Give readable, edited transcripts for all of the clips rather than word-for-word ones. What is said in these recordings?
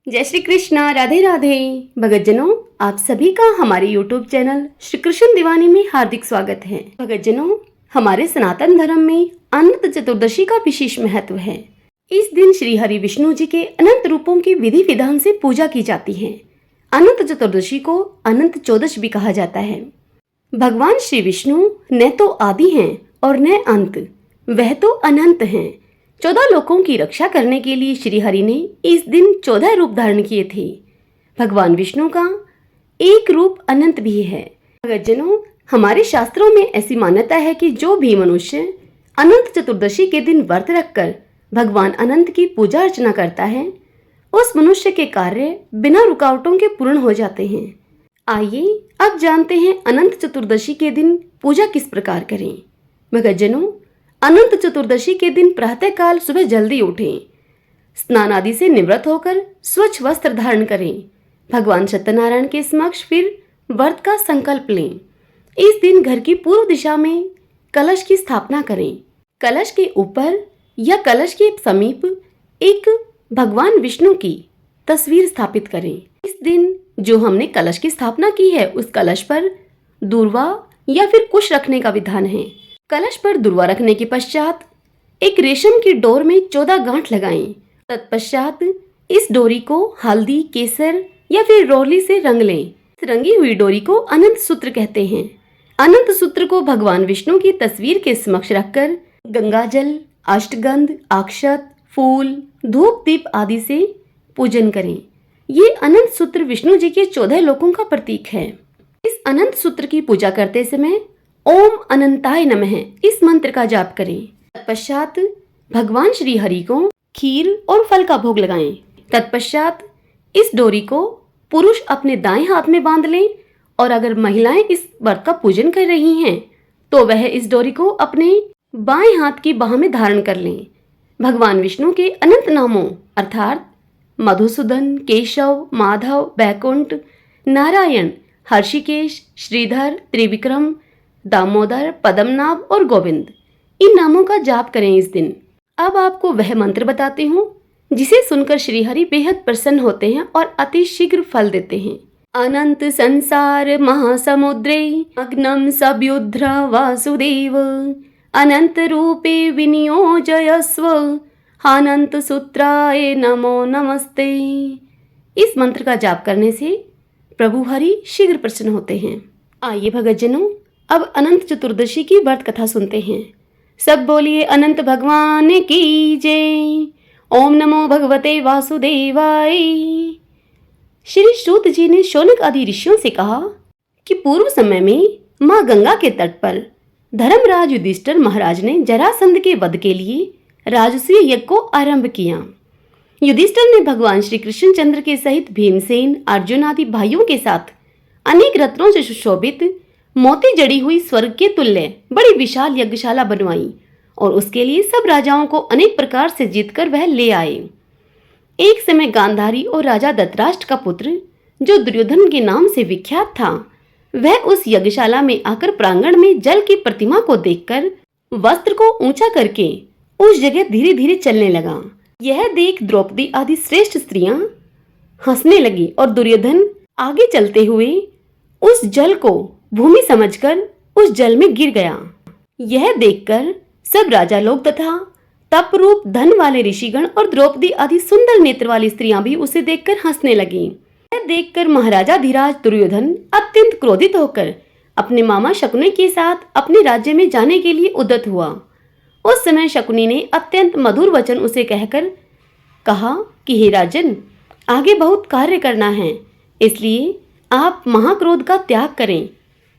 जय श्री कृष्णा, राधे राधे। भगतजनों, आप सभी का हमारे YouTube चैनल श्री कृष्ण दीवानी में हार्दिक स्वागत है। भगतजनों, हमारे सनातन धर्म में अनंत चतुर्दशी का विशेष महत्व है। इस दिन श्री हरि विष्णु जी के अनंत रूपों की विधि विधान से पूजा की जाती है। अनंत चतुर्दशी को अनंत चौदश भी कहा जाता है। भगवान श्री विष्णु न तो आदि हैं और न अंत, वह तो अनंत हैं। 14 लोकों की रक्षा करने के लिए श्री हरि ने इस दिन 14 रूप धारण किए थे। भगवान विष्णु का एक रूप अनंत भी है। भगतजनों, हमारे शास्त्रों में ऐसी मान्यता है कि जो भी मनुष्य अनंत चतुर्दशी के दिन व्रत रखकर भगवान अनंत की पूजा अर्चना करता है, उस मनुष्य के कार्य बिना रुकावटों के पूर्ण हो जाते हैं। आइए अब जानते हैं अनंत चतुर्दशी के दिन पूजा किस प्रकार करें। भगतजनों, अनंत चतुर्दशी के दिन प्रातःकाल सुबह जल्दी उठें, स्नान आदि से निवृत्त होकर स्वच्छ वस्त्र धारण करें, भगवान सत्यनारायण के समक्ष फिर व्रत का संकल्प लें। इस दिन घर की पूर्व दिशा में कलश की स्थापना करें। कलश के ऊपर या कलश के समीप एक भगवान विष्णु की तस्वीर स्थापित करें। इस दिन जो हमने कलश की स्थापना की है, उस कलश पर दूर्वा या फिर कुश रखने का विधान है। कलश पर दूर्वा रखने के पश्चात एक रेशम की डोर में 14 गांठ लगाएं। तत्पश्चात इस डोरी को हल्दी, केसर या फिर रोली से रंग लें। इस रंगी हुई डोरी को अनंत सूत्र कहते हैं। अनंत सूत्र को भगवान विष्णु की तस्वीर के समक्ष रखकर गंगाजल, अष्टगंध, अक्षत, फूल, धूप, दीप आदि से पूजन करें। ये अनंत सूत्र विष्णु जी के 14 लोकों का प्रतीक है। इस अनंत सूत्र की पूजा करते समय ओम अनंताय नमः इस मंत्र का जाप करें। तत्पश्चात भगवान श्री हरि को खीर और फल का भोग लगाएं। तत्पश्चात इस डोरी को पुरुष अपने दाएं हाथ में बांध लें और अगर महिलाएं इस व्रत का पूजन कर रही हैं तो वह इस डोरी को अपने बाएं हाथ की बाह में धारण कर लें। भगवान विष्णु के अनंत नामों अर्थात मधुसूदन, केशव, माधव, बैकुंठ, नारायण, हर्षिकेश, श्रीधर, त्रिविक्रम, दामोदर, पद्मनाभ और गोविंद, इन नामों का जाप करें इस दिन। अब आपको वह मंत्र बताती हूँ जिसे सुनकर श्री हरि बेहद प्रसन्न होते हैं और अति शीघ्र फल देते हैं। अनंत संसार महासमुद्रे अग्नम सब्युध्र वासुदेव अनंत रूपे विनियोजयस्व अनंत सूत्राय नमो नमस्ते। इस मंत्र का जाप करने से प्रभु हरि शीघ्र प्रसन्न होते हैं। आइए भगतजनों, अब अनंत चतुर्दशी की व्रत कथा सुनते हैं। सब बोलिए अनंत भगवान की जय। ओम नमो भगवते वासुदेवाय। श्री सूत जी ने शौनक आदि ऋषियों से कहा कि पूर्व समय में माँ गंगा के तट पर धर्मराज युधिष्ठिर महाराज ने जरासंध के वध के लिए राजसूय यज्ञ को आरंभ किया। युधिष्ठिर ने भगवान श्री कृष्ण चंद्र के सहित भीमसेन, अर्जुन आदि भाइयों के साथ अनेक रत्नों से सुशोभित मोती जड़ी हुई स्वर्ग के तुल्य बड़ी विशाल यज्ञशाला बनवाई और उसके लिए सब राजाओं को अनेक प्रकार से जीतकर वह ले आए। एक समय गांधारी और राजा धृतराष्ट्र का पुत्र, जो दुर्योधन के नाम से विख्यात था, वह उस यज्ञशाला में आकर प्रांगण में जल की प्रतिमा को देखकर वस्त्र को ऊंचा करके उस जगह धीरे धीरे चलने लगा। यह देख द्रौपदी आदि श्रेष्ठ स्त्रियां हंसने लगी और दुर्योधन आगे चलते हुए उस जल को भूमि समझकर उस जल में गिर गया। यह देखकर सब राजा लोग तथा तप रूप धन वाले ऋषिगण और द्रौपदी आदि सुंदर नेत्र वाली स्त्रियां भी उसे देखकर हंसने लगीं। यह देखकर महाराजा धीराज दुर्योधन अत्यंत क्रोधित होकर अपने मामा शकुनी के साथ अपने राज्य में जाने के लिए उद्यत हुआ। उस समय शकुनी ने अत्यंत मधुर वचन उसे कहकर कहा कि हे राजन, आगे बहुत कार्य करना है, इसलिए आप महाक्रोध का त्याग करें।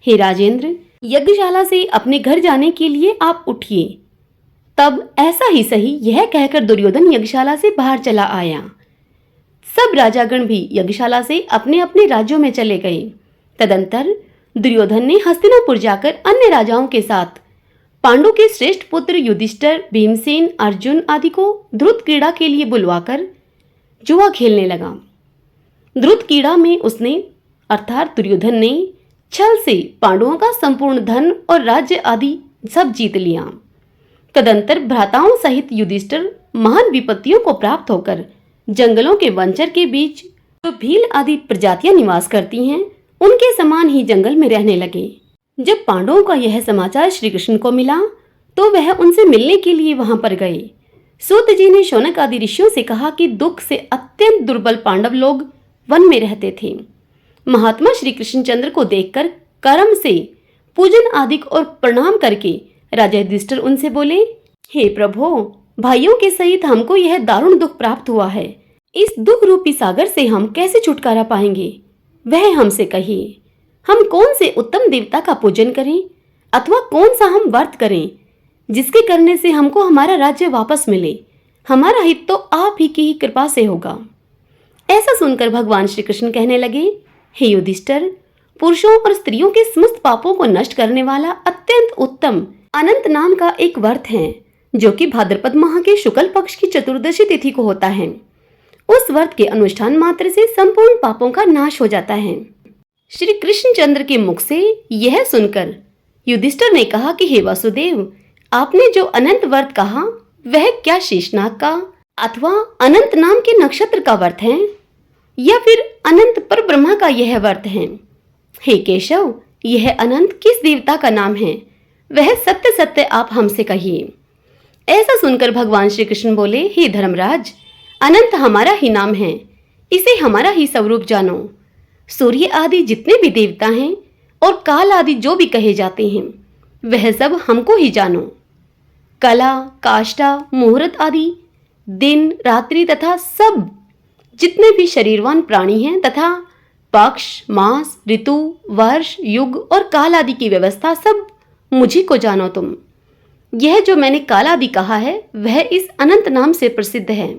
हे राजेंद्र, यज्ञशाला से अपने घर जाने के लिए आप उठिए। तब ऐसा ही सही यह कहकर दुर्योधन यज्ञशाला से बाहर चला आया। सब राजागण भी यज्ञशाला से अपने अपने राज्यों में चले गए। तदंतर दुर्योधन ने हस्तिनापुर जाकर अन्य राजाओं के साथ पांडु के श्रेष्ठ पुत्र युधिष्ठिर, भीमसेन, अर्जुन आदि को ध्रुत क्रीड़ा के लिए बुलवाकर जुआ खेलने लगा। ध्रुत क्रीड़ा में उसने अर्थात दुर्योधन ने छल से पांडवों का संपूर्ण धन और राज्य आदि सब जीत लिया। तदंतर भ्राताओं सहित युधिष्ठिर महान विपत्तियों को प्राप्त होकर जंगलों के वंचर के बीच जो भील आदि प्रजातियां निवास करती हैं, उनके समान ही जंगल में रहने लगे। जब पांडवों का यह समाचार श्री कृष्ण को मिला तो वह उनसे मिलने के लिए वहां पर गए। सूत जी ने शौनक आदि ऋषियों से कहा कि दुख से अत्यंत दुर्बल पांडव लोग वन में रहते थे। महात्मा श्री कृष्णचंद्र को देखकर कर्म से पूजन आदि और प्रणाम करके राजा युधिष्ठिर उनसे बोले, हे प्रभु, भाइयों के सहित हमको यह दारुण दुख प्राप्त हुआ है। इस दुख रूपी सागर से हम कैसे छुटकारा पाएंगे, वह हमसे कहिए। हम कौन से उत्तम देवता का पूजन करें अथवा कौन सा हम व्रत करें जिसके करने से हमको हमारा राज्य वापस मिले। हमारा हित तो आप ही की ही कृपा से होगा। ऐसा सुनकर भगवान श्री कृष्ण कहने लगे, हे युधिष्ठिर, पुरुषों और स्त्रियों के समस्त पापों को नष्ट करने वाला अत्यंत उत्तम अनंत नाम का एक व्रत है जो कि भाद्रपद माह के शुक्ल पक्ष की चतुर्दशी तिथि को होता है। उस व्रत के अनुष्ठान मात्र से संपूर्ण पापों का नाश हो जाता है। श्री कृष्णचंद्र के मुख से यह सुनकर युधिष्ठिर ने कहा कि हे वासुदेव, आपने जो अनंत व्रत कहा वह क्या शेषनाग का अथवा अनंत नाम के नक्षत्र का व्रत है या फिर अनंत पर ब्रह्मा का यह व्रत है? हे केशव, यह अनंत किस देवता का नाम है, वह सत्य सत्य आप हमसे कहिए। ऐसा सुनकर भगवान श्री कृष्ण बोले, हे धर्मराज, अनंत हमारा ही नाम है, इसे हमारा ही स्वरूप जानो। सूर्य आदि जितने भी देवता हैं और काल आदि जो भी कहे जाते हैं वह सब हमको ही जानो। कला, काष्ठा, मुहूर्त आदि दिन रात्रि तथा सब जितने भी शरीरवान प्राणी हैं तथा पक्ष, मास, ऋतु, वर्ष, युग और काल आदि की व्यवस्था सब मुझी को जानो तुम। यह जो मैंने काल आदि कहा है वह इस अनंत नाम से प्रसिद्ध है।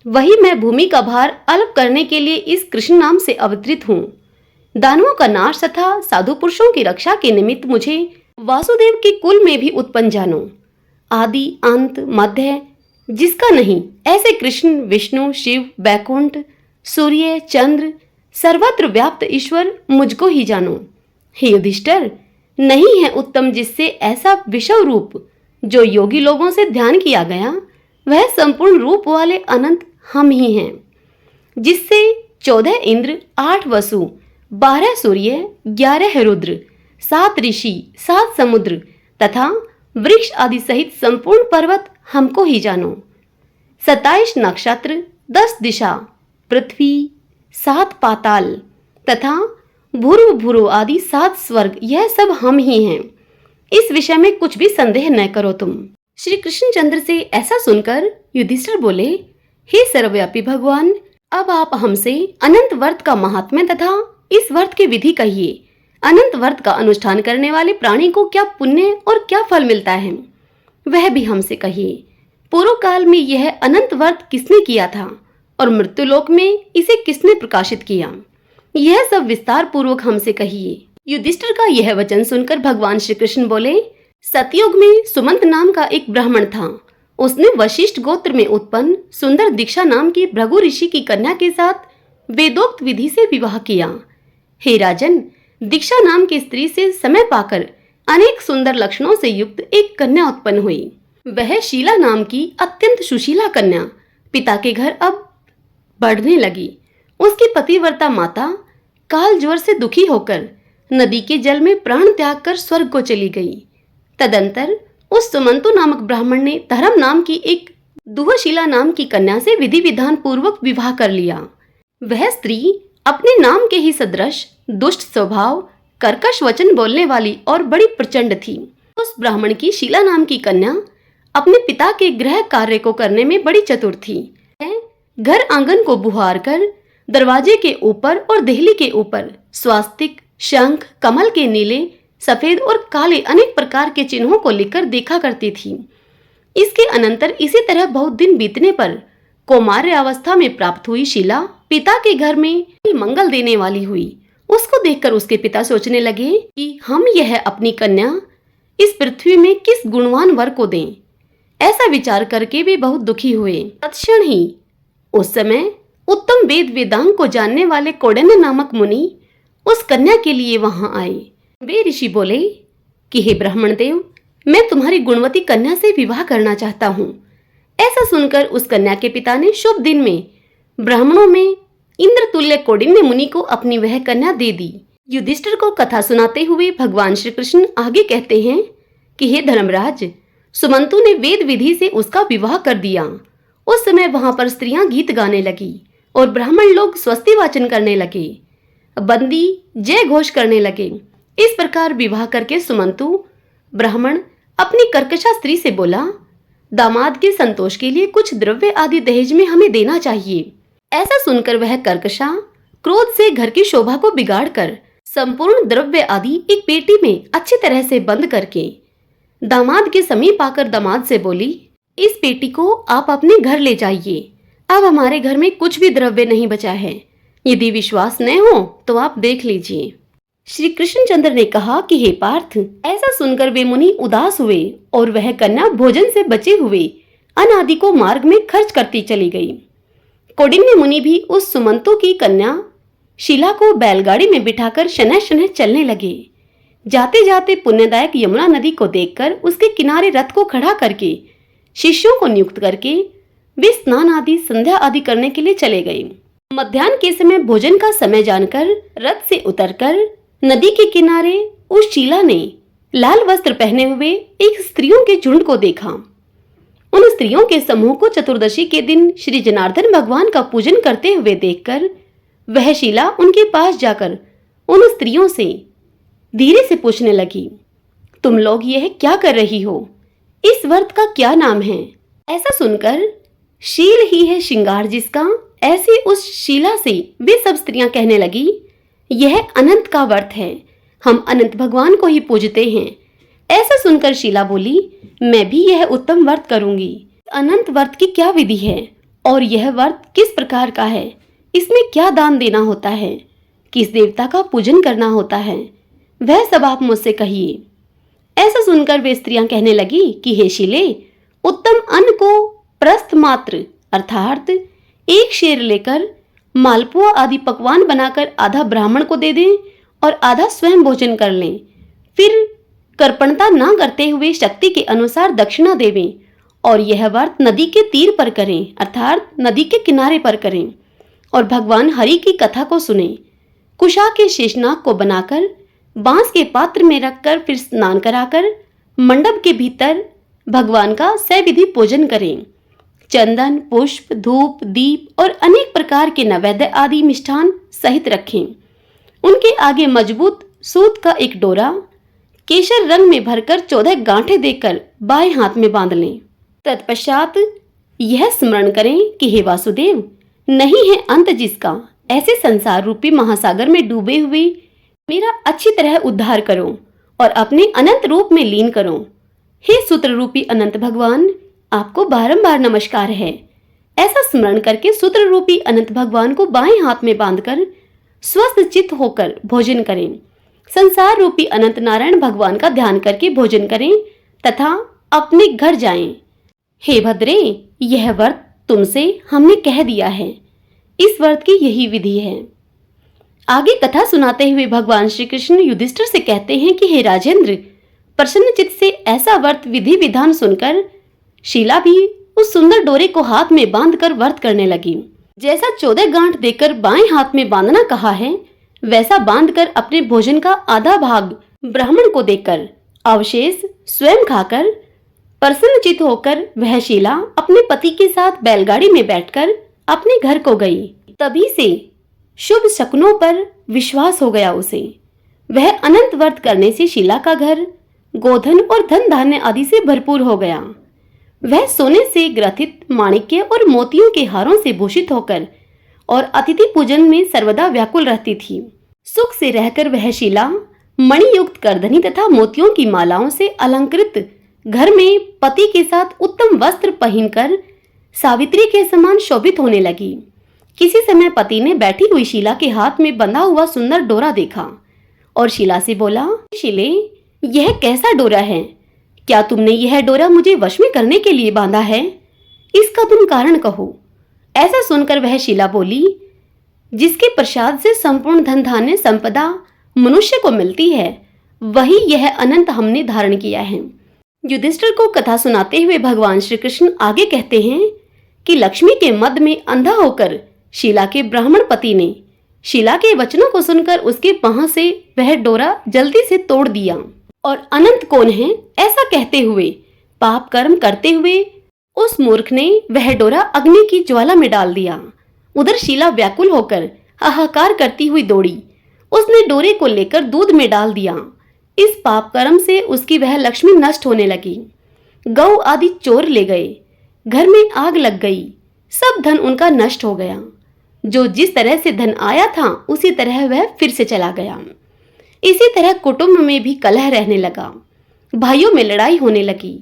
वही मैं भूमि का भार अल्प करने के लिए इस कृष्ण नाम से अवतरित हूँ। दानवों का नाश तथा साधु पुरुषों की रक्षा के निमित्त मुझे वासुदेव के कुल में भी उत्पन्न जानो। आदि अंत मध्य जिसका नहीं, ऐसे कृष्ण, विष्णु, शिव, बैकुंठ, सूर्य, चंद्र, सर्वत्र व्याप्त ईश्वर मुझको ही जानो। हे युधिष्ठिर, नहीं है उत्तम जिससे ऐसा विषव रूप जो योगी लोगों से ध्यान किया गया वह संपूर्ण रूप वाले अनंत हम ही हैं, जिससे 14 इंद्र, 8 वसु, 12 सूर्य, 11 रुद्र, 7 ऋषि, 7 समुद्र तथा वृक्ष आदि सहित संपूर्ण पर्वत हमको ही जानो। 27 नक्षत्र, 10 दिशा, पृथ्वी, 7 पाताल तथा भूर्व भूर्व आदि 7 स्वर्ग, यह सब हम ही हैं। इस विषय में कुछ भी संदेह न करो तुम। श्री कृष्णचंद्र से ऐसा सुनकर युधिष्ठिर बोले, हे सर्वव्यापी भगवान, अब आप हमसे अनंत व्रत का महात्म्य तथा इस व्रत की विधि कहिए। अनंत व्रत का अनुष्ठान करने वाले प्राणी को क्या पुण्य और क्या फल मिलता है, वह भी हमसे कहिए। पूर्व काल में यह अनंत व्रत किसने किया था और मृत्युलोक में इसे किसने प्रकाशित किया, यह सब विस्तार पूर्वक हमसे कहिए। युधिष्ठिर का यह वचन सुनकर भगवान श्री कृष्ण बोले, सतयुग में सुमंत नाम का एक ब्राह्मण था। उसने वशिष्ठ गोत्र में उत्पन्न सुंदर दीक्षा नाम की भृगु ऋषि की कन्या के साथ वेदोक्त विधि से विवाह किया। हे राजन, दीक्षा नाम की स्त्री से समय पाकर अनेक सुंदर लक्षणों से युक्त एक कन्या उत्पन्न हुई। वह शीला नाम की अत्यंत सुशीला कन्या पिता के घर अब बढ़ने लगी। उसकी पतिव्रता माता काल ज्वर से दुखी होकर नदी के जल में प्राण त्याग कर स्वर्ग को चली गई। तदंतर उस सुमंतु नामक ब्राह्मण ने धर्म नाम की एक दुहशीला नाम की कन्या से विधि विधान पूर्वक विवाह कर लिया। वह स्त्री अपने नाम के ही सदृश दुष्ट स्वभाव, कर्कश वचन बोलने वाली और बड़ी प्रचंड थी। उस ब्राह्मण की शीला नाम की कन्या अपने पिता के गृह कार्य को करने में बड़ी चतुर थी। घर आंगन को बुहार कर दरवाजे के ऊपर और देहली के ऊपर स्वास्तिक, शंख, कमल के नीले, सफेद और काले अनेक प्रकार के चिन्हों को लिखकर देखा करती थी। इसके अनंतर इसी तरह बहुत दिन बीतने पर कौमार्य अवस्था में प्राप्त हुई शीला पिता के घर में मंगल देने वाली हुई। उसको देखकर उसके पिता सोचने लगे कि हम यह अपनी कन्या इस पृथ्वी में किस गुणवान वर को दें। ऐसा विचार करके वे बहुत दुखी हुए। तत्क्षण ही उस समय उत्तम वेद वेदांग को जानने वाले कौंडिन्य नामक मुनि उस कन्या के लिए वहां आए। वे ऋषि बोले कि हे ब्राह्मण देव, मैं तुम्हारी गुणवती कन्या से विवाह करना चाहता हूँ। ऐसा सुनकर उस कन्या के पिता ने शुभ दिन में ब्राह्मणों में इंद्र तुल्य कौंडिन्य मुनि को अपनी वह कन्या दे दी। युधिष्ठिर को कथा सुनाते हुए भगवान श्री कृष्ण आगे कहते हैं कि हे धर्मराज, सुमंतु ने वेद विधि से उसका विवाह कर दिया। उस समय वहां पर स्त्रियां गीत गाने लगी और ब्राह्मण लोग स्वस्ति वाचन करने लगे, बंदी जय घोष करने लगे। इस प्रकार विवाह करके सुमंतु ब्राह्मण अपनी कर्कशा स्त्री से बोला, दामाद के संतोष के लिए कुछ द्रव्य आदि दहेज में हमें देना चाहिए। ऐसा सुनकर वह कर्कशा क्रोध से घर की शोभा को बिगाड़कर संपूर्ण द्रव्य आदि एक पेटी में अच्छी तरह से बंद करके दामाद के समीप आकर दामाद से बोली, इस पेटी को आप अपने घर ले जाइए। अब हमारे घर में कुछ भी द्रव्य नहीं बचा है। यदि विश्वास न हो तो आप देख लीजिए। श्री कृष्णचंद्र ने कहा कि हे पार्थ, ऐसा सुनकर वे मुनि उदास हुए और वह कन्या भोजन से बचे हुए अन्न आदि को मार्ग में खर्च करती चली गई। कौंडिन्य मुनि भी उस सुमंतु की कन्या शीला को बैलगाड़ी में बिठाकर शनह शनह चलने लगे। जाते जाते पुण्यदायक यमुना नदी को देखकर उसके किनारे रथ को खड़ा करके शिष्यों को नियुक्त करके वे स्नान आदि संध्या आदि करने के लिए चले गए। मध्याह्न के समय भोजन का समय जानकर रथ से उतरकर नदी के किनारे उस शीला ने लाल वस्त्र पहने हुए एक स्त्रियों के झुंड को देखा। उन स्त्रियों के समूह को चतुर्दशी के दिन श्री जनार्दन भगवान का पूजन करते हुए देखकर वह शीला उनके पास जाकर उन स्त्रियों से धीरे से पूछने लगी, तुम लोग यह क्या कर रही हो? इस व्रत का क्या नाम है? ऐसा सुनकर शील ही है श्रृंगार जिसका, ऐसे उस शीला से वे सब स्त्रियां कहने लगी, यह अनंत का व्रत है, हम अनंत भगवान को ही पूजते हैं। ऐसा सुनकर शीला बोली, मैं भी यह उत्तम व्रत करूंगी। अनंत व्रत की क्या विधि है और यह व्रत किस प्रकार का है? इसमें क्या दान देना होता है? किस देवता का पूजन करना होता है? वह सब आप मुझसे कहिए। ऐसा सुनकर वे स्त्रियां कहने लगी कि हे शीले, उत्तम अन्न को प्रस्थ मात्र अर्थात एक शेर लेकर मालपुआ आदि पकवान बनाकर आधा ब्राह्मण को दे दें और आधा स्वयं भोजन कर लें। फिर कर्पणता न करते हुए शक्ति के अनुसार दक्षिणा देवें और यह व्रत नदी के तीर पर करें अर्थात नदी के किनारे पर करें और भगवान हरि की कथा को सुने। कुशा के शेषनाग को बनाकर बांस के पात्र में रखकर फिर स्नान कराकर मंडप के भीतर भगवान का सविधि पूजन करें। चंदन, पुष्प, धूप, दीप और अनेक प्रकार के नैवेद्य आदि मिष्ठान सहित रखें। उनके आगे मजबूत सूत का एक डोरा केसर रंग में भरकर 14 गांठें देकर बाएं हाथ में बांध लें। तत्पश्चात यह स्मरण करें कि हे वासुदेव, नहीं है अंत जिसका, ऐसे संसार रूपी महासागर में डूबे हुए मेरा अच्छी तरह उद्धार करो और अपने अनंत रूप में लीन करो। हे सूत्र रूपी अनंत भगवान, आपको बारंबार नमस्कार है। ऐसा स्मरण करके सूत्र रूपी अनंत भगवान को बाएं हाथ में बांधकर स्वस्थ चित्त होकर भोजन करें। संसार रूपी अनंत नारायण भगवान का ध्यान करके भोजन करें तथा अपने घर जाएं। हे भद्रे, यह व्रत तुमसे हमने कह दिया है। इस व्रत की यही विधि है। आगे कथा सुनाते हुए भगवान श्री कृष्ण युधिष्ठिर से कहते हैं कि हे राजेंद्र, प्रसन्न चित्त से ऐसा व्रत विधि विधान सुनकर शीला भी उस सुंदर डोरे को हाथ में बांधकर व्रत करने लगी। जैसा 14 गांठ देकर बाएं हाथ में बांधना कहा है, वैसा बांधकर अपने भोजन का आधा भाग ब्राह्मण को देकर अवशेष स्वयं खाकर प्रसन्नचित होकर वह शीला अपने पति के साथ बैलगाड़ी में बैठकर अपने घर को गई। तभी से शुभ शकुनों पर विश्वास हो गया उसे। वह अनंत व्रत करने से शीला का घर गोधन और धन धान्य आदि से भरपूर हो गया। वह सोने से ग्रथित माणिक्य और मोतियों के हारों से भूषित होकर और अतिथि पूजन में सर्वदा व्याकुल रहती थी। सुख से रहकर वह शीला मणियुक्त करधनी तथा मोतियों की मालाओं से अलंकृत घर में पति के साथ उत्तम वस्त्र पहनकर सावित्री के समान शोभित होने लगी। किसी समय पति ने बैठी हुई शीला के हाथ में बंधा हुआ सुंदर डोरा देखा और शीला से बोला, शीले, यह कैसा डोरा है? क्या तुमने यह डोरा मुझे वश में करने के लिए बांधा है? इसका तुम कारण कहो। ऐसा सुनकर वह शीला बोली, जिसके प्रसाद से संपूर्ण धन धान्य संपदा मनुष्य को मिलती है, वही यह अनंत हमने धारण किया है। युधिष्ठिर को कथा सुनाते हुए भगवान श्री कृष्ण आगे कहते हैं कि लक्ष्मी के मद में अंधा होकर शीला के ब्राह्मण पति ने शीला के वचनों को सुनकर उसके बाह से वह डोरा जल्दी से तोड़ दिया और अनंत कौन है ऐसा कहते हुए पाप कर्म करते हुए उस मूर्ख ने वह डोरा अग्नि की ज्वाला में डाल दिया। उधर शीला व्याकुल होकर हाहाकार करती हुई दौड़ी। उसने डोरे को लेकर दूध में डाल दिया। इस पाप कर्म से उसकी वह लक्ष्मी नष्ट होने लगी। गौ आदि चोर ले गए, घर में आग लग गई, सब धन उनका नष्ट हो गया। जो जिस तरह से धन आया था उसी तरह वह फिर से चला गया। इसी तरह कुटुंब में भी कलह रहने लगा, भाइयों में लड़ाई होने लगी।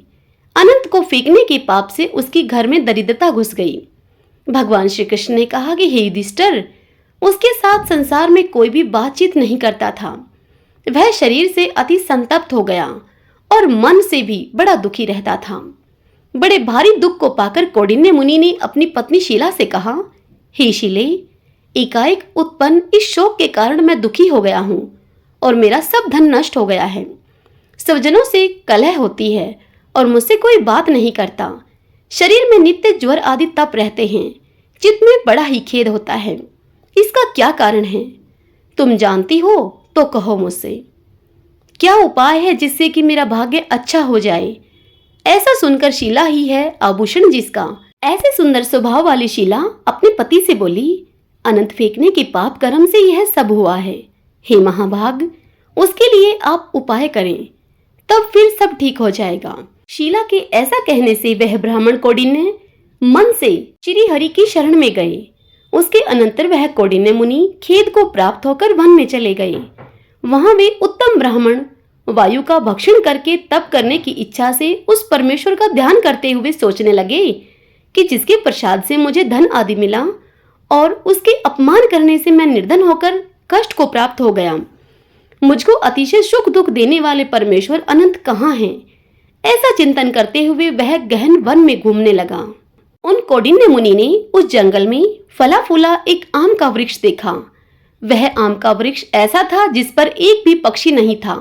अनंत को फेंकने के पाप से उसकी घर में दरिद्रता घुस गई। भगवान श्री कृष्ण ने कहा कि हे युधिष्ठिर, उसके साथ संसार में कोई भी बातचीत नहीं करता था। वह शरीर से अति संतप्त हो गया और मन से भी बड़ा दुखी रहता था। बड़े भारी दुख को पाकर कौंडिन्य मुनि ने अपनी पत्नी शीला से कहा, हे शीले, एकाएक उत्पन्न इस शोक के कारण मैं दुखी हो गया हूँ और मेरा सब धन नष्ट हो गया है। स्वजनों से कलह होती है और मुझसे कोई बात नहीं करता। शरीर में नित्य ज्वर आदि तप रहते हैं। चित्त में बड़ा ही खेद होता है। इसका क्या कारण है? तुम जानती हो तो कहो मुझसे। क्या उपाय है जिससे कि मेरा भाग्य अच्छा हो जाए? ऐसा सुनकर शीला ही है आभूषण जिसका। ऐसे सुंदर स्वभाव वाली शीला अपने पति से बोली, अनंत फेंकने के पाप कर्म से यह सब हुआ है। हे महाभाग, उसके लिए आप उपाय करें, तब फिर सब ठीक हो जाएगा। शीला के ऐसा कहने से वह ब्राह्मण कौंडिन्य मन से श्रीहरि की शरण में गए। उसके अनंतर वह कौंडिन्य मुनि खेद को प्राप्त होकर वन में चले गए। वहां वे उत्तम ब्राह्मण वायु का भक्षण करके तप करने की इच्छा से उस परमेश्वर का ध्यान करते हुए सोचने लगे कि जिसके प्रसाद से मुझे धन आदि मिला और उसके अपमान करने से मैं निर्धन होकर कष्ट को प्राप्त हो गया, मुझको अतिशय सुख दुख देने वाले परमेश्वर अनंत कहाँ हैं? ऐसा चिंतन करते हुए वह गहन वन में घूमने लगा। उन कौंडिन्य मुनि ने उस जंगल में फला फूला एक आम का वृक्ष देखा। वह आम का वृक्ष ऐसा था जिस पर एक भी पक्षी नहीं था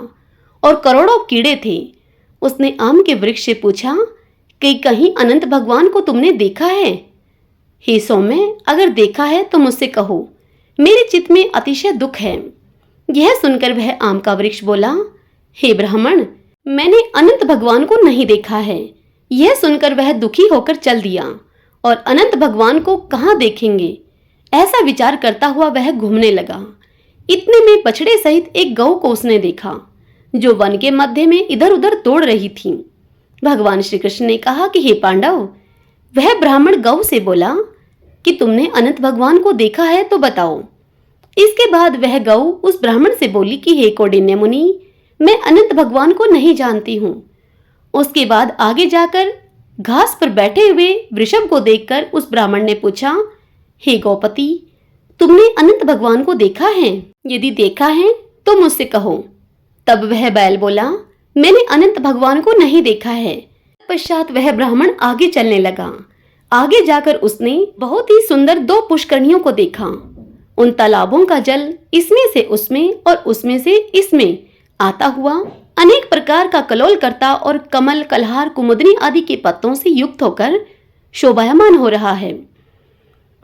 और करोड़ों कीड़े थे। उसने आम के वृक्ष से पूछा कि कहीं अनंत भगवान को तुमने देखा है? हे सौम्य, अगर देखा है तो मुझसे कहो, मेरे चित्त में अतिशय दुख है। यह सुनकर वह आम का वृक्ष बोला, हे ब्राह्मण, मैंने अनंत भगवान को नहीं देखा है। यह सुनकर वह दुखी होकर चल दिया और अनंत भगवान को कहाँ देखेंगे, ऐसा विचार करता हुआ वह घूमने लगा। इतने में बछड़े सहित एक गौ को उसने देखा जो वन के मध्य में इधर उधर दौड़ रही थी। भगवान श्री कृष्ण ने कहा कि हे पांडव, वह ब्राह्मण गौ से बोला कि तुमने अनंत भगवान को देखा है तो बताओ। इसके बाद वह गौ उस ब्राह्मण से बोली कि हे कौंडिन्य मुनि, मैं अनंत भगवान को नहीं जानती हूँ। उसके बाद आगे जाकर घास पर बैठे हुए वृषभ को देखकर उस ब्राह्मण ने पूछा, हे गौपति, तुमने अनंत भगवान को देखा है? यदि देखा है तो मुझसे कहो। तब वह बैल बोला, मैंने अनंत भगवान को नहीं देखा है। पश्चात वह ब्राह्मण आगे चलने लगा। आगे जाकर उसने बहुत ही सुंदर 2 पुष्करनियों को देखा। उन तालाबों का जल इसमें से उसमें और उसमें से इसमें आता हुआ अनेक प्रकार का कलोल करता और कमल, कलहार, कुमुदनी आदि के पत्तों से युक्त होकर शोभायमान हो रहा है।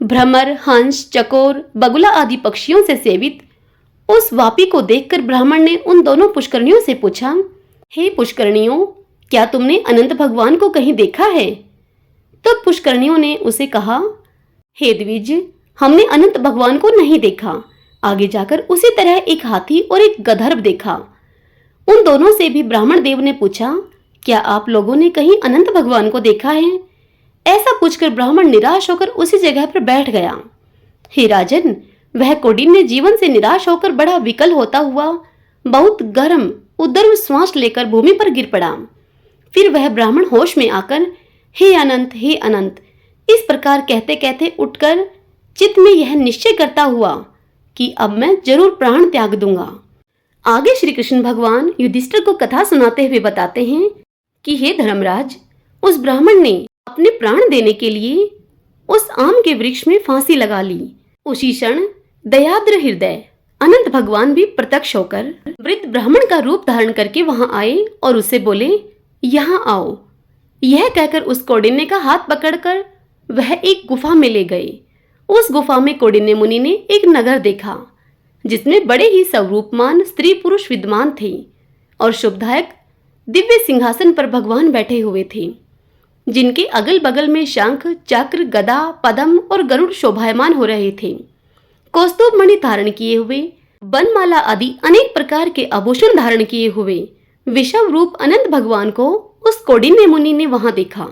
भ्रमर, हंस, चकोर, बगुला आदि पक्षियों से सेवित उस वापी को देखकर ब्राह्मण ने उन दोनों पुष्करनियों से पूछा, हे पुष्करनियों, क्या तुमने अनंत भगवान को कहीं देखा है? तब पुष्करनियों ने उसे कहा, हे द्विज, हमने अनंत भगवान को नहीं देखा। आगे जाकर उसी तरह एक हाथी और एक गधर्व देखा। उन दोनों से भी ब्राह्मण देव ने पूछा, क्या आप लोगों ने कहीं अनंत भगवान को देखा है? ऐसा पूछकर ब्राह्मण निराश होकर उसी जगह पर बैठ गया। हे राजन, वह कौंडिन्य जीवन से निराश होकर बड़ा विकल होता हुआ बहुत गर्म उदर्व श्वास लेकर भूमि पर गिर पड़ा। फिर वह ब्राह्मण होश में आकर, हे अनंत, हे अनंत, इस प्रकार कहते कहते उठकर चित्त में यह निश्चय करता हुआ कि अब मैं जरूर प्राण त्याग दूंगा। आगे श्री कृष्ण भगवान युधिष्ठिर को कथा सुनाते हुए बताते हैं कि हे धर्मराज, उस ब्राह्मण ने अपने प्राण देने के लिए उस आम के वृक्ष में फांसी लगा ली। उसी क्षण दयाद्र हृदय अनंत भगवान भी प्रत्यक्ष होकर वृद्ध ब्राह्मण का रूप धारण करके वहां आए और उससे बोले, यहाँ आओ। यह कहकर उस कौंडिन्य का हाथ पकड़कर वह एक गुफा में ले गए उस गुफा में कौंडिन्य मुनि ने एक नगर देखा जिसमें बड़े ही स्वरूपमान स्त्री पुरुष विद्यमान थे और शुभदायक दिव्य सिंहासन पर भगवान बैठे हुए थे, जिनके अगल बगल में शंख, चक्र, गदा, पद्म और गरुड़ शोभायमान हो रहे थे। कौस्तुभ मणि धारण किए हुए, बनमाला आदि अनेक प्रकार के आभूषण धारण किए हुए विषव रूप अनंत भगवान को उस कौंडिन्य मुनि ने वहां देखा।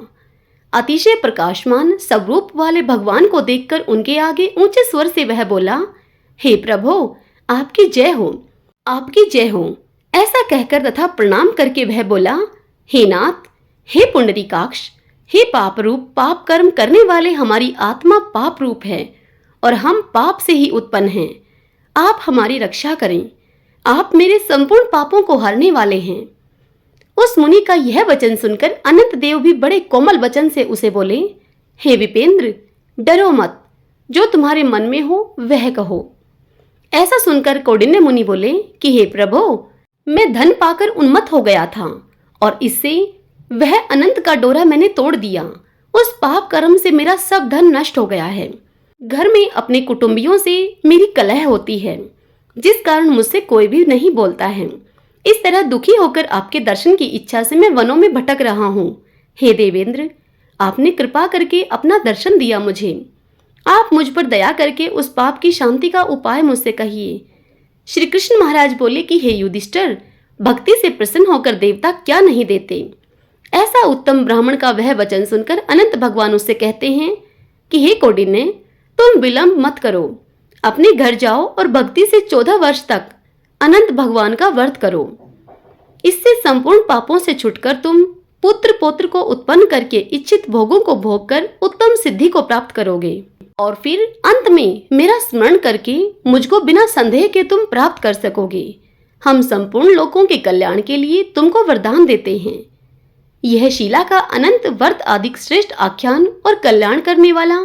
अतिशय प्रकाशमान स्वरूप वाले भगवान को देखकर उनके आगे ऊंचे स्वर से वह बोला, हे प्रभो, आपकी जय हो, आपकी जय हो। ऐसा कहकर तथा प्रणाम करके वह बोला, हे नाथ, हे पुंडरीकाक्ष, हे पाप रूप, पाप कर्म करने वाले हमारी आत्मा पाप रूप है और हम पाप से ही उत्पन्न हैं। आप हमारी रक्षा करें, आप मेरे संपूर्ण पापों को हरने वाले हैं। उस मुनि का यह वचन सुनकर अनंत देव भी बड़े कोमल वचन से उसे बोले, हे विपेंद्र, डरो मत, जो तुम्हारे मन में हो वह कहो। ऐसा सुनकर कौंडिन्य मुनि बोले कि हे प्रभो, मैं धन पाकर उन्मत्त हो गया था और इससे वह अनंत का डोरा मैंने तोड़ दिया। उस पाप कर्म से मेरा सब धन नष्ट हो गया है। घर में अपने कुटुंबियों से मेरी कलह होती है, जिस कारण मुझसे कोई भी नहीं बोलता है। इस तरह दुखी होकर आपके दर्शन की इच्छा से मैं वनों में भटक रहा हूँ। हे देवेंद्र, आपने कृपा करके अपना दर्शन दिया मुझे। आप मुझ पर दया करके उस पाप की शांति का उपाय मुझसे कहिए। श्री कृष्ण महाराज बोले कि हे युधिष्ठिर, भक्ति से प्रसन्न होकर देवता क्या नहीं देते। ऐसा उत्तम ब्राह्मण का वह वचन सुनकर अनंत भगवान उससे कहते हैं कि हे कौंडिन्य, तुम विलंब मत करो, अपने घर जाओ और भक्ति से 14 वर्ष तक अनंत भगवान का व्रत करो। इससे संपूर्ण पापों से छुटकर तुम पुत्र पौत्र को उत्पन्न करके इच्छित भोगों को भोग कर उत्तम सिद्धि को प्राप्त करोगे और फिर अंत में मेरा स्मरण करके मुझको बिना संदेह के तुम प्राप्त कर सकोगे। हम संपूर्ण लोगों के कल्याण के लिए तुमको वरदान देते हैं। यह शीला का अनंत व्रत आदि श्रेष्ठ आख्यान और कल्याण करने वाला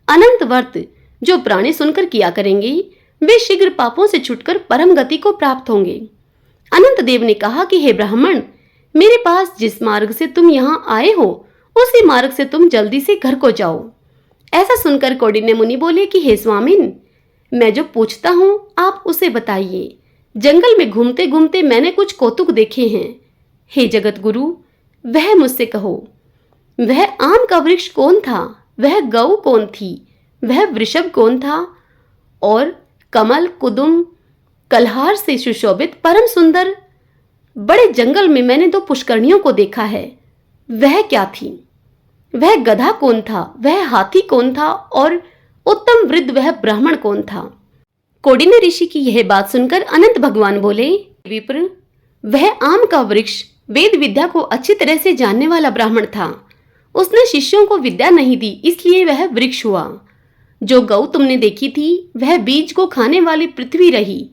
अनंत व्रत जो प्राणी सुनकर किया करेंगे, वे शीघ्र पापों से छुटकर परम गति को प्राप्त होंगे। अनंत देव ने कहा कि हे ब्राह्मण, मेरे पास जिस मार्ग से तुम यहाँ आए हो उसी मार्ग से तुम जल्दी से घर को जाओ। ऐसा सुनकर कौंडिन्य मुनि बोले कि हे स्वामिन, मैं जो पूछता हूँ आप उसे बताइए। जंगल में घूमते घूमते मैंने कुछ कौतुक देखे हैं। हे जगत गुरु, वह मुझसे कहो। वह आम का वृक्ष कौन था? वह गौ कौन थी? वह वृषभ कौन था? और कमल, कुदुम, कलहार से सुशोभित परम सुंदर बड़े जंगल में मैंने 2 पुष्करणियों को देखा है, वह क्या थी? वह गधा कौन था? वह हाथी कौन था? और उत्तम वृद्ध वह ब्राह्मण कौन था? कौंडिन्य ऋषि की यह बात सुनकर अनंत भगवान बोले, विप्र, वह आम का वृक्ष वेद विद्या को अच्छी तरह से जानने वाला ब्राह्मण था। उसने शिष्यों को विद्या नहीं दी, इसलिए वह वृक्ष हुआ। जो गौ तुमने देखी थी वह बीज को खाने वाली पृथ्वी रही,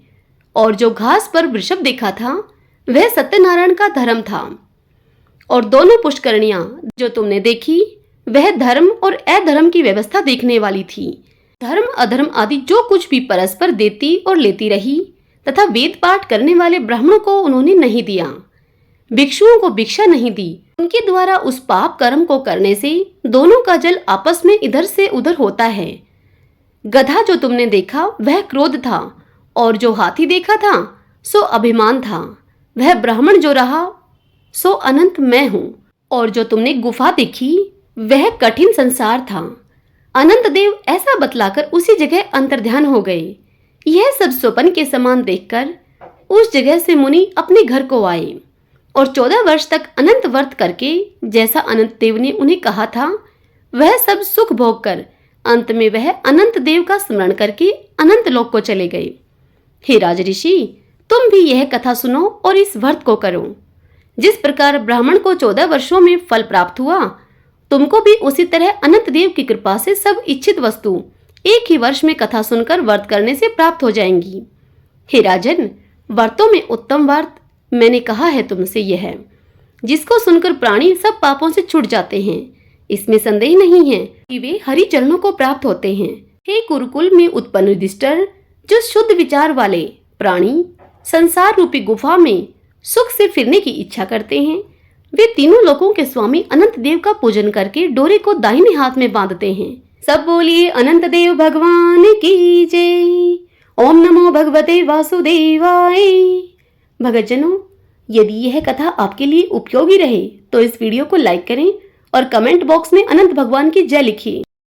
और जो घास पर वृषभ देखा था वह सत्यनारायण का धर्म था। और दोनों पुष्करणियां जो तुमने देखी वह धर्म और अधर्म की व्यवस्था देखने वाली थी। धर्म अधर्म आदि जो कुछ भी परस्पर देती और लेती रही तथा वेद पाठ करने वाले ब्राह्मणों को उन्होंने नहीं दिया। भिक्षुओं को भिक्षा नहीं दी। उनके द्वारा उस पाप कर्म को करने से दोनों का जल आपस में इधर से उधर होता है। गधा जो तुमने देखा वह क्रोध था, और जो हाथी देखा था सो अभिमान था। वह ब्राह्मण जो रहा सो अनंत मैं हूँ। और जो तुमने गुफा देखी वह कठिन संसार था। अनंत देव ऐसा बतलाकर उसी जगह अंतर्ध्यान हो गए। यह सब स्वप्न के समान देखकर उस जगह से मुनि अपने घर को आए और 14 वर्ष तक अनंत व्रत करके जैसा अनंत देव ने उन्हें कहा था वह सब सुख भोग कर अंत में वह अनंत देव का स्मरण करके अनंत लोक को चले गए। हे राजऋषि, तुम भी यह कथा सुनो और इस व्रत को करो। जिस प्रकार ब्राह्मण को 14 वर्षों में फल प्राप्त हुआ, तुमको भी उसी तरह अनंत देव की कृपा से सब इच्छित वस्तु एक ही वर्ष में कथा सुनकर व्रत करने से प्राप्त हो जाएंगी। हे राजन, व्रतों में उत्तम व्रत मैंने कहा है तुमसे यह है, जिसको सुनकर प्राणी सब पापों से छूट जाते हैं। इसमें संदेह नहीं है कि वे हरि चरणों को प्राप्त होते हैं। हे कुरुकुल में उत्पन्न युधिष्ठिर, जो शुद्ध विचार वाले प्राणी संसार रूपी गुफा में सुख से फिरने की इच्छा करते हैं, वे तीनों लोकों के स्वामी अनंत देव का पूजन करके डोरे को दाहिने हाथ में बांधते हैं। सब बोलिए अनंत देव भगवान की जय। ओम नमो भगवते वासुदेवाय। भक्तजनों, यदि यह कथा आपके लिए उपयोगी रहे तो इस वीडियो को लाइक करें और कमेंट बॉक्स में अनंत भगवान की जय लिखिए।